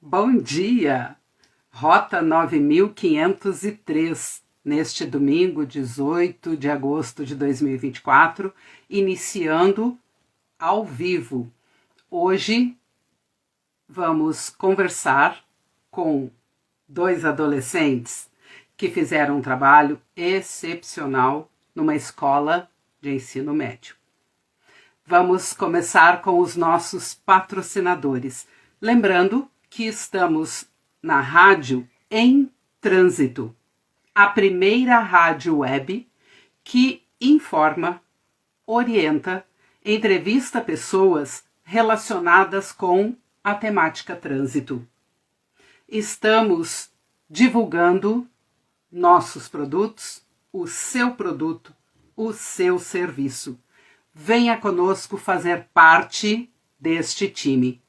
Bom dia! Rota 9503, neste domingo, 18 de agosto de 2024, iniciando ao vivo. Hoje vamos conversar com dois adolescentes que fizeram um trabalho excepcional numa escola de ensino médio. Vamos começar com os nossos patrocinadores. Lembrando que estamos na Rádio em Trânsito, a primeira rádio web que informa, orienta, entrevista pessoas relacionadas com a temática trânsito. Estamos divulgando nossos produtos, o seu serviço. Venha conosco fazer parte deste time.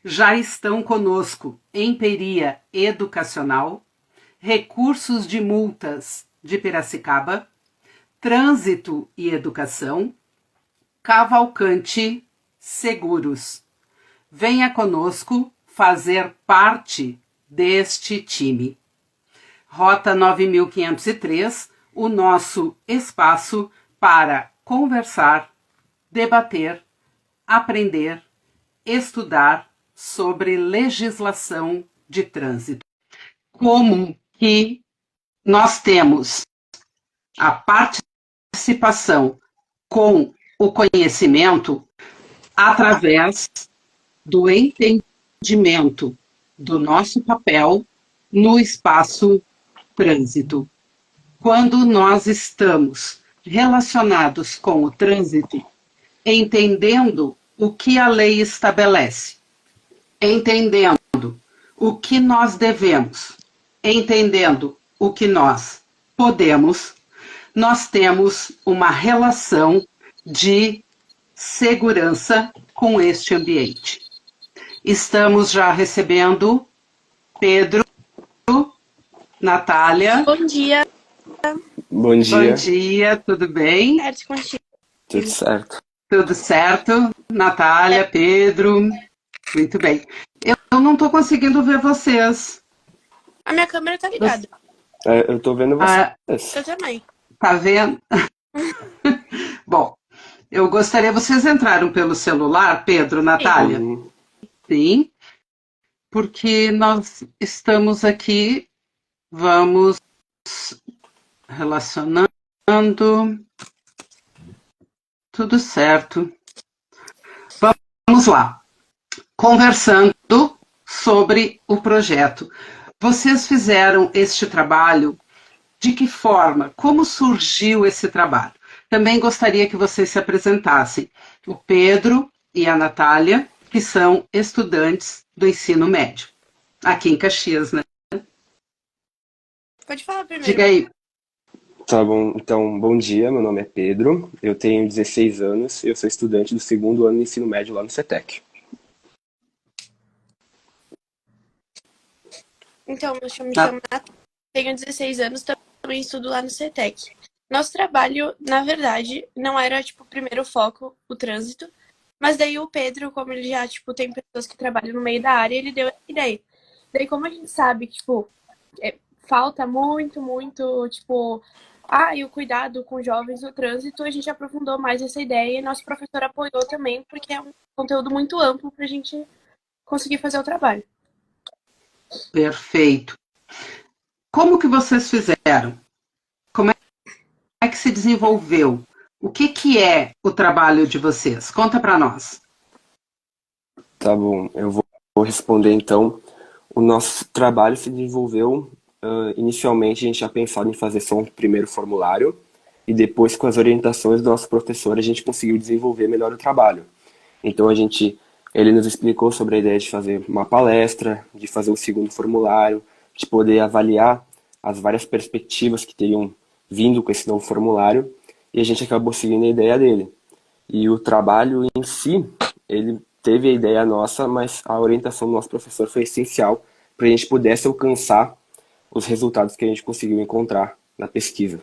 Já estão conosco Emperia Educacional, Recursos de Multas de Piracicaba, Trânsito e Educação, Cavalcante Seguros. Venha conosco fazer parte deste time. Rota 9503, o nosso espaço para conversar, debater, aprender, estudar sobre legislação de trânsito. Como que nós temos a participação com o conhecimento através do entendimento do nosso papel no espaço trânsito. Quando nós estamos relacionados com o trânsito, entendendo o que a lei estabelece, entendendo o que nós devemos, entendendo o que nós podemos, nós temos uma relação de segurança com este ambiente. Estamos já recebendo Pedro, Natália. Bom dia. Bom dia. Bom dia, tudo bem? Tudo certo. Tudo certo, Natália, Pedro. Muito bem. Eu não estou conseguindo ver vocês. A minha câmera tá ligada. Eu tô vendo vocês. Eu também. Tá vendo? Bom, eu gostaria... Vocês entraram pelo celular, Pedro, Natália? Sim. Porque nós estamos aqui, vamos relacionando. Tudo certo. Vamos lá. Conversando sobre o projeto. Vocês fizeram este trabalho, de que forma? Como surgiu esse trabalho? Também gostaria que vocês se apresentassem. O Pedro e a Natália, que são estudantes do ensino médio. Aqui em Caxias, né? Pode falar primeiro. Diga aí. Tá bom, então, bom dia, meu nome é Pedro, eu tenho 16 anos e eu sou estudante do segundo ano de ensino médio lá no CETEC. Então, me chamo Natália, tenho 16 anos, também estudo lá no CETEC. Nosso trabalho, na verdade, não era, o primeiro foco, o trânsito, mas daí o Pedro, como ele já, tem pessoas que trabalham no meio da área, ele deu essa ideia. Daí, como a gente sabe que, falta muito, e o cuidado com jovens no trânsito, a gente aprofundou mais essa ideia e nosso professor apoiou também, porque é um conteúdo muito amplo para a gente conseguir fazer o trabalho. Perfeito. Como que vocês fizeram? Como é que se desenvolveu? O que é o trabalho de vocês? Conta para nós. Tá bom, eu vou responder então. O nosso trabalho se desenvolveu, inicialmente a gente tinha pensado em fazer só um primeiro formulário e depois com as orientações do nosso professor a gente conseguiu desenvolver melhor o trabalho. Então ele nos explicou sobre a ideia de fazer uma palestra, de fazer o segundo formulário, de poder avaliar as várias perspectivas que teriam vindo com esse novo formulário, e a gente acabou seguindo a ideia dele. E o trabalho em si, ele teve a ideia nossa, mas a orientação do nosso professor foi essencial para a gente pudesse alcançar os resultados que a gente conseguiu encontrar na pesquisa.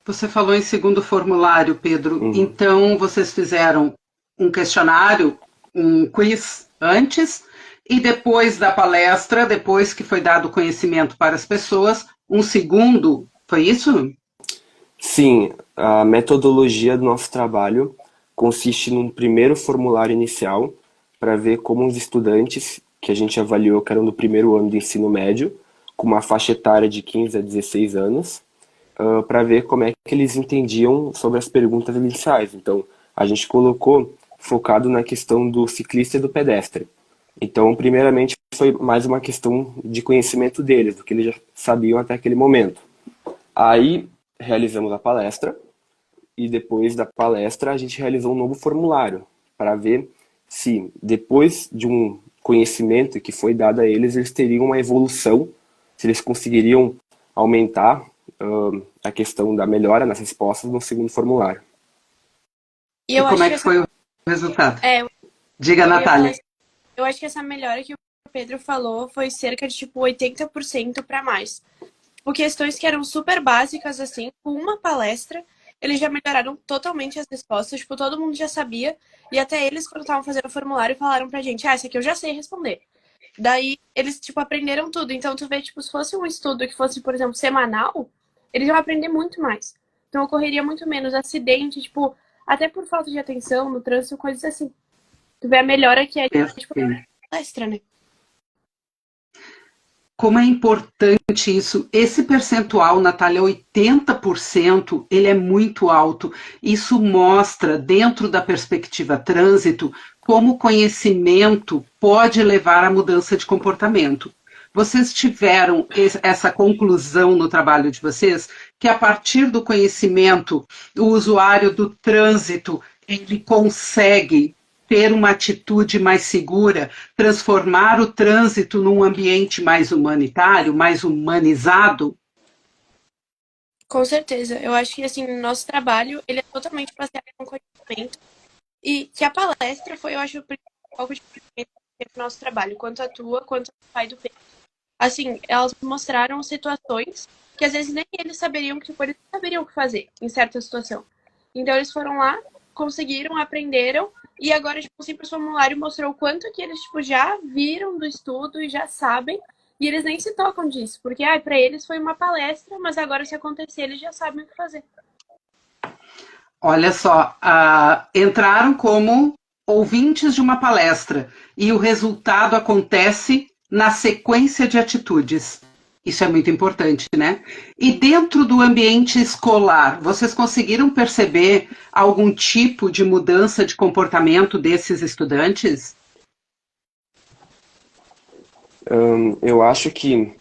Você falou em segundo formulário, Pedro. Então, vocês fizeram um questionário, um quiz antes, e depois da palestra, depois que foi dado conhecimento para as pessoas, um segundo, foi isso? Sim, a metodologia do nosso trabalho consiste num primeiro formulário inicial para ver como os estudantes, que a gente avaliou que eram do primeiro ano do ensino médio, com uma faixa etária de 15 a 16 anos, para ver como é que eles entendiam sobre as perguntas iniciais. Então, a gente colocou focado na questão do ciclista e do pedestre. Então, primeiramente, foi mais uma questão de conhecimento deles, do que eles já sabiam até aquele momento. Aí, realizamos a palestra, e depois da palestra, a gente realizou um novo formulário, para ver se, depois de um conhecimento que foi dado a eles, eles teriam uma evolução, se eles conseguiriam aumentar a questão da melhora nas respostas no segundo formulário. E E eu como acho é que que foi o resultado? eu Diga, ia falar Natália. assim, eu acho que essa melhora que o Pedro falou foi cerca de tipo 80% para mais. Tipo, questões que eram super básicas, assim, com uma palestra, eles já melhoraram totalmente as respostas, tipo, todo mundo já sabia, e até eles, quando estavam fazendo o formulário, falaram pra gente, essa aqui eu já sei responder. Daí, eles, tipo, aprenderam tudo. Então, tu vê, tipo, se fosse um estudo que fosse, por exemplo, semanal, eles iam aprender muito mais. Então, ocorreria muito menos acidente, tipo, até por falta de atenção no trânsito, coisas assim. Tu vê a melhora que é, tipo, Perfeito. palestra, né? Como é importante isso. Esse percentual, Natália, 80%, ele é muito alto. Isso mostra, dentro da perspectiva trânsito, como o conhecimento pode levar à mudança de comportamento. Vocês tiveram essa conclusão no trabalho de vocês, que a partir do conhecimento, o usuário do trânsito, ele consegue ter uma atitude mais segura, transformar o trânsito num ambiente mais humanitário, mais humanizado? Com certeza. Eu acho que, assim, o nosso trabalho, ele é totalmente baseado no conhecimento. E que a palestra foi, eu acho, o principal foco de conhecimento que teve no nosso trabalho, quanto a tua, quanto ao pai do Pedro. Assim, elas mostraram situações que às vezes nem eles saberiam que eles não saberiam o que fazer em certa situação. Então eles foram lá, conseguiram, aprenderam e agora tipo, o simples formulário mostrou o quanto que eles tipo já viram do estudo e já sabem e eles nem se tocam disso, porque para eles foi uma palestra, mas agora se acontecer eles já sabem o que fazer. Olha só, entraram como ouvintes de uma palestra e o resultado acontece na sequência de atitudes. Isso é muito importante, né? E dentro do ambiente escolar, vocês conseguiram perceber algum tipo de mudança de comportamento desses estudantes? Eu acho que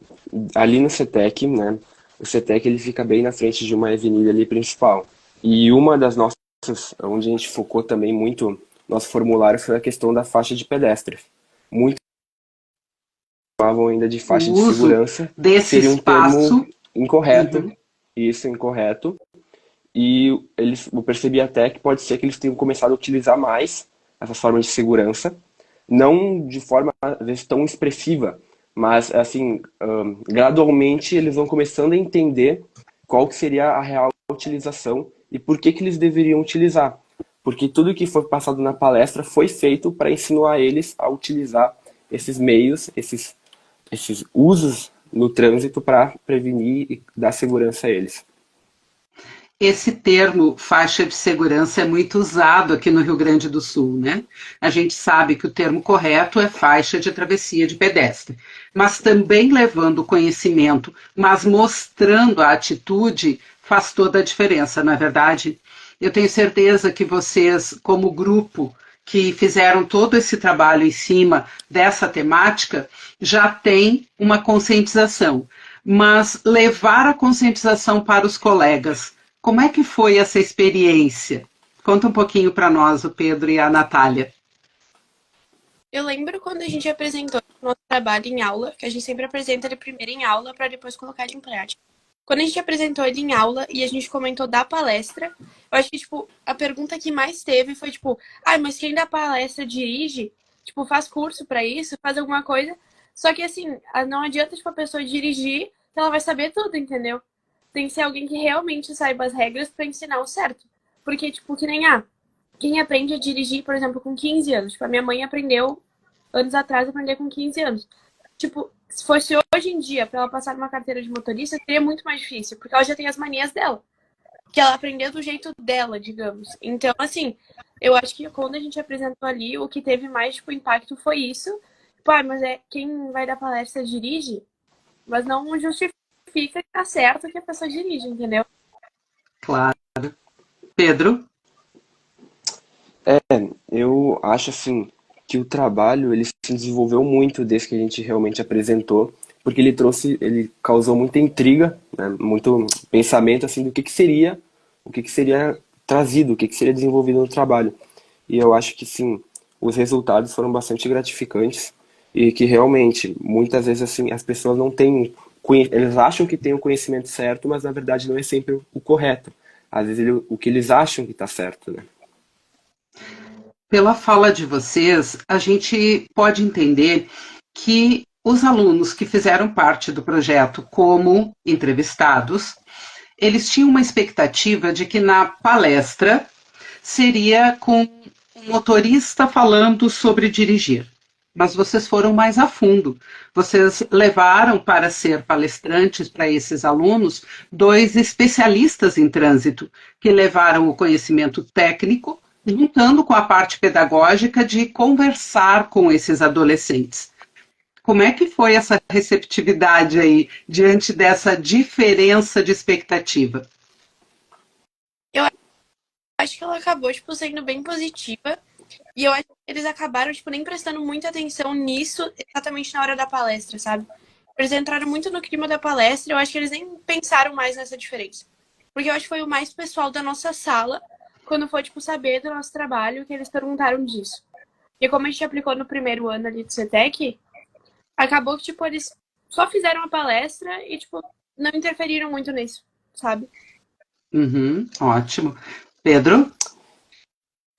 ali no CETEC, né, o CETEC ele fica bem na frente de uma avenida ali principal. E uma das nossas, onde a gente focou também muito nosso formulário foi a questão da faixa de pedestres. Muitos falavam ainda de O faixa de uso segurança, que desse seria um termo espaço. incorreto, Uhum. isso incorreto. E eu percebi até que pode ser que eles tenham começado a utilizar mais essas formas de segurança, não de forma às vezes tão expressiva, mas assim, gradualmente eles vão começando a entender qual que seria a real utilização e por que que eles deveriam utilizar. Porque tudo que foi passado na palestra foi feito para ensinar eles a utilizar esses meios, esses usos no trânsito para prevenir e dar segurança a eles. Esse termo faixa de segurança é muito usado aqui no Rio Grande do Sul, né? A gente sabe que o termo correto é faixa de travessia de pedestre, mas também levando o conhecimento, mas mostrando a atitude, faz toda a diferença, não é verdade? Eu tenho certeza que vocês, como grupo, que fizeram todo esse trabalho em cima dessa temática, já tem uma conscientização. Mas levar a conscientização para os colegas, como é que foi essa experiência? Conta um pouquinho para nós, o Pedro e a Natália. Eu lembro quando a gente apresentou o nosso trabalho em aula, que a gente sempre apresenta ele primeiro em aula para depois colocar ele em prática. Quando a gente apresentou ele em aula e a gente comentou da palestra, eu acho que, tipo, a pergunta que mais teve foi, tipo, mas quem dá palestra dirige? Tipo, faz curso pra isso, faz alguma coisa. Só que, assim, não adianta, tipo, a pessoa dirigir, ela vai saber tudo, entendeu? Tem que ser alguém que realmente saiba as regras pra ensinar o certo. Porque, tipo, que nem quem aprende a dirigir, por exemplo, com 15 anos. Tipo, a minha mãe aprendeu anos atrás aprender com 15 anos. Tipo, se fosse hoje em dia pra ela passar numa carteira de motorista, seria muito mais difícil, porque ela já tem as manias dela, que ela aprendeu do jeito dela, digamos. Então, assim, eu acho que quando a gente apresentou ali, o que teve mais, tipo, impacto foi isso. Tipo, mas quem vai dar palestra dirige, mas não justifica que tá certo que a pessoa dirige, entendeu? Claro. Pedro? Eu acho assim que o trabalho ele se desenvolveu muito desde que a gente realmente apresentou, porque ele causou muita intriga, né, muito pensamento assim do que seria, o que seria trazido, o que seria desenvolvido no trabalho. E eu acho que sim, os resultados foram bastante gratificantes e que realmente muitas vezes assim as pessoas não têm eles acham que têm o conhecimento certo, mas na verdade não é sempre o correto. Às vezes o que eles acham que está certo, né? Pela fala de vocês, a gente pode entender que os alunos que fizeram parte do projeto como entrevistados, eles tinham uma expectativa de que na palestra seria com um motorista falando sobre dirigir. Mas vocês foram mais a fundo. Vocês levaram para ser palestrantes para esses alunos dois especialistas em trânsito, que levaram o conhecimento técnico, juntando com a parte pedagógica de conversar com esses adolescentes. Como é que foi essa receptividade aí diante dessa diferença de expectativa? Eu acho que ela acabou, tipo, sendo bem positiva. E eu acho que eles acabaram, tipo, nem prestando muita atenção nisso exatamente na hora da palestra, sabe? Eles entraram muito no clima da palestra e eu acho que eles nem pensaram mais nessa diferença. Porque eu acho que foi o mais pessoal da nossa sala, quando foi, tipo, saber do nosso trabalho, que eles perguntaram disso. E como a gente aplicou no primeiro ano ali do CETEC, acabou que, tipo, eles só fizeram a palestra e, tipo, não interferiram muito nisso, sabe? Uhum, ótimo. Pedro?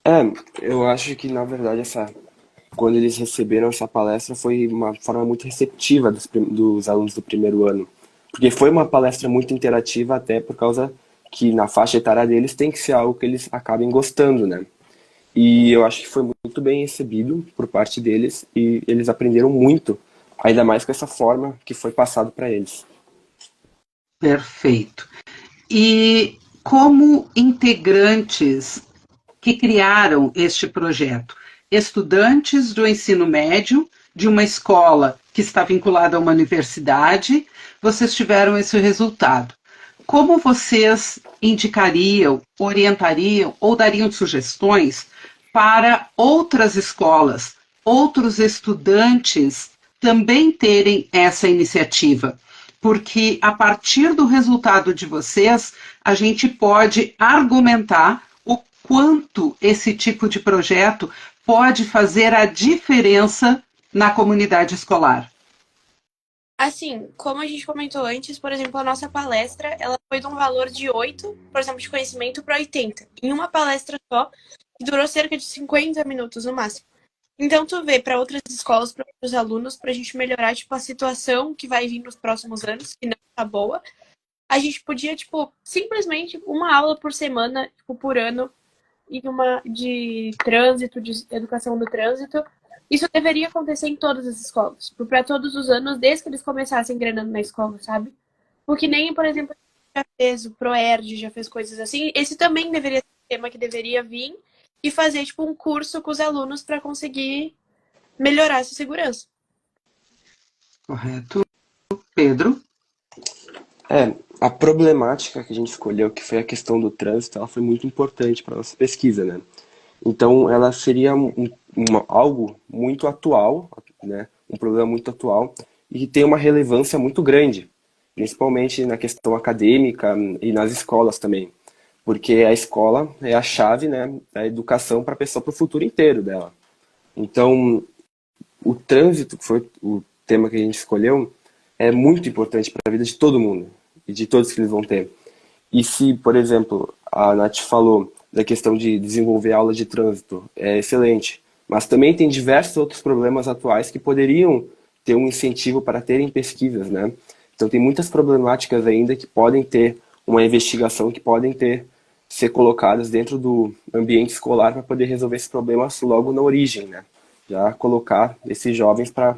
É, eu acho que na verdade quando eles receberam essa palestra foi uma forma muito receptiva dos alunos do primeiro ano, porque foi uma palestra muito interativa até por causa que na faixa etária deles tem que ser algo que eles acabem gostando, né? E eu acho que foi muito bem recebido por parte deles e eles aprenderam muito, ainda mais com essa forma que foi passado para eles. Perfeito. E como integrantes que criaram este projeto? Estudantes do ensino médio de uma escola que está vinculada a uma universidade, vocês tiveram esse resultado. Como vocês indicariam, orientariam ou dariam sugestões para outras escolas, outros estudantes também terem essa iniciativa? Porque a partir do resultado de vocês, a gente pode argumentar o quanto esse tipo de projeto pode fazer a diferença na comunidade escolar. Assim, como a gente comentou antes, por exemplo, a nossa palestra, ela foi de um valor de 8, por exemplo, de conhecimento para 80, em uma palestra só, que durou cerca de 50 minutos no máximo. Então, tu vê para outras escolas, para outros alunos, para a gente melhorar, tipo, a situação que vai vir nos próximos anos, que não tá boa, a gente podia, tipo, simplesmente uma aula por semana, tipo, por ano, e uma de trânsito, de educação do trânsito. Isso deveria acontecer em todas as escolas, para todos os anos, desde que eles começassem engrenando na escola, sabe? Porque nem, por exemplo, já fez o ProERD, já fez coisas assim. Esse também deveria ser um tema que deveria vir e fazer, tipo, um curso com os alunos para conseguir melhorar essa segurança. Correto. Pedro? A problemática que a gente escolheu, que foi a questão do trânsito, ela foi muito importante para nossa pesquisa, né? Então, ela seria algo muito atual, né? Um problema muito atual e que tem uma relevância muito grande, principalmente na questão acadêmica e nas escolas também, porque a escola é a chave, né, da educação para a pessoa, para o futuro inteiro dela. Então, o trânsito, que foi o tema que a gente escolheu, é muito importante para a vida de todo mundo e de todos que eles vão ter. E se, por exemplo, a Nath falou da questão de desenvolver aula de trânsito, é excelente. Mas também tem diversos outros problemas atuais que poderiam ter um incentivo para terem pesquisas, né? Então tem muitas problemáticas ainda que podem ter uma investigação, que podem ser colocadas dentro do ambiente escolar para poder resolver esses problemas logo na origem, né? já colocar esses jovens para